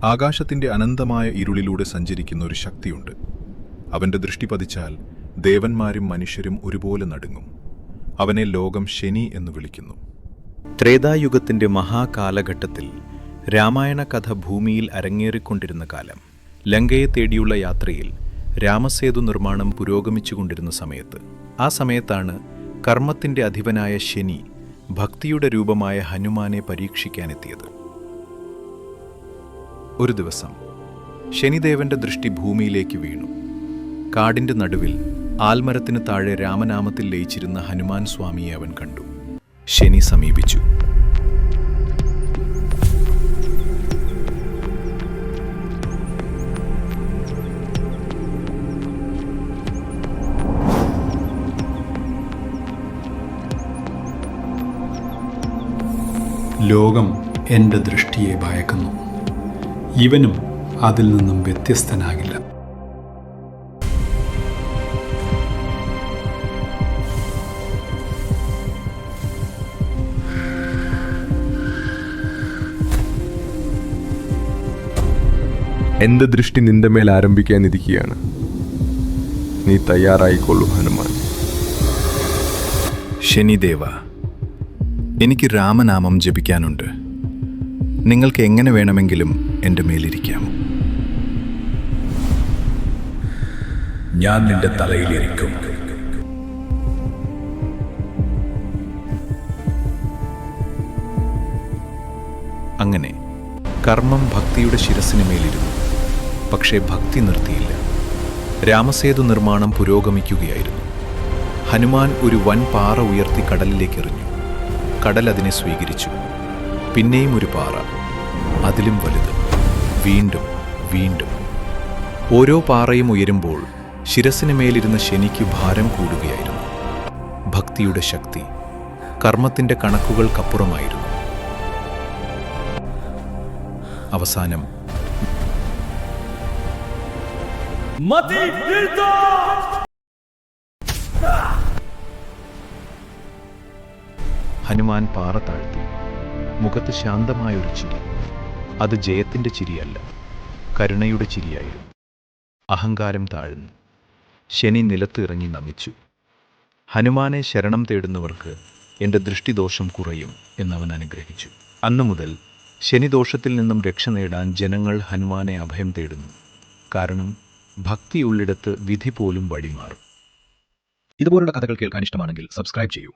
ആകാശത്തിന്റെ അനന്തമായ ഇരുളിലൂടെ സഞ്ചരിക്കുന്ന ഒരു ശക്തിയുണ്ട്. അവന്റെ ദൃഷ്ടി പതിച്ചാൽ ദേവന്മാരും മനുഷ്യരും ഒരുപോലെ നടുങ്ങും. അവനെ ലോകം ശനി എന്ന് വിളിക്കുന്നു. ത്രേതായുഗത്തിന്റെ മഹാകാലഘട്ടത്തിൽ രാമായണ കഥ ഭൂമിയിൽ അരങ്ങേറിക്കൊണ്ടിരുന്ന കാലം. ലങ്കയെ തേടിയുള്ള യാത്രയിൽ രാമസേതു നിർമ്മാണം പുരോഗമിച്ചുകൊണ്ടിരുന്ന സമയത്ത്, ആ സമയത്താണ് കർമ്മത്തിന്റെ അധിപനായ ശനി ഭക്തിയുടെ രൂപമായ ഹനുമാനെ പരീക്ഷിക്കാനെത്തിയത്. ഒരു ദിവസം ശനിദേവന്റെ ദൃഷ്ടി ഭൂമിയിലേക്ക് വീണു. കാടിന്റെ നടുവിൽ ആൽമരത്തിന് താഴെ രാമനാമത്തിൽ ലയിച്ചിരുന്ന ഹനുമാൻ സ്വാമിയെ അവൻ കണ്ടു. ശനി സമീപിച്ചു. ലോകം എൻ്റെ ദൃഷ്ടിയെ ഭയക്കുന്നു. ഇവനും അതിൽ നിന്നും വ്യത്യസ്തനാകില്ല. എന്റെ ദൃഷ്ടി നിന്റെ മേൽ ആരംഭിക്കാനിരിക്കുകയാണ്. നീ തയ്യാറായിക്കൊള്ളൂ ഹനുമാൻ. ശനിദേവ, എനിക്ക് രാമനാമം ജപിക്കാനുണ്ട്. നിങ്ങൾക്ക് എങ്ങനെ വേണമെങ്കിലും എൻ്റെ മേലിരിക്കാം. ഞാൻ നിന്റെ തലയിലിരിക്കും. അങ്ങനെ കർമ്മം ഭക്തിയുടെ ശിരസിന് മേലിരുന്നു. പക്ഷേ ഭക്തി നിർത്തിയില്ല. രാമസേതു നിർമ്മാണം പുരോഗമിക്കുകയായിരുന്നു. ഹനുമാൻ ഒരു വൻ പാറ ഉയർത്തി കടലിലേക്ക് എറിഞ്ഞു. കടൽ അതിനെ സ്വീകരിച്ചു. പിന്നെയും ഒരു പാറ, അതിലും വലുത്, വീണ്ടും വീണ്ടും. ഓരോ പാറയും ഉയരുമ്പോൾ ശിരസിന് മേലിരുന്ന ശനിക്ക് ഭാരം കൂടുകയായിരുന്നു. ഭക്തിയുടെ ശക്തി കർമ്മത്തിന്റെ കണക്കുകൾക്കപ്പുറമായിരുന്നു. അവസാനം ഹനുമാൻ പാറ താഴ്ത്തി. മുഖത്ത് ശാന്തമായൊരു ചിരി. അത് ജയത്തിന്റെ ചിരിയല്ല, കരുണയുടെ ചിരിയായിരുന്നു. അഹങ്കാരം താഴ്ന്നു. ശനി നിലത്ത് ഇറങ്ങി നമിച്ചു. ഹനുമാനെ ശരണം തേടുന്നവർക്ക് എൻ്റെ ദൃഷ്ടിദോഷം കുറയും എന്നവൻ അനുഗ്രഹിച്ചു. അന്നു മുതൽ ശനിദോഷത്തിൽ നിന്നും രക്ഷ നേടാൻ ജനങ്ങൾ ഹനുമാനെ അഭയം തേടുന്നു. കാരണം ഭക്തിയുള്ളിടത്ത് വിധി പോലും വഴിമാറും. ഇതുപോലുള്ള കഥകൾ കേൾക്കാൻ ഇഷ്ടമാണെങ്കിൽ സബ്സ്ക്രൈബ് ചെയ്യൂ.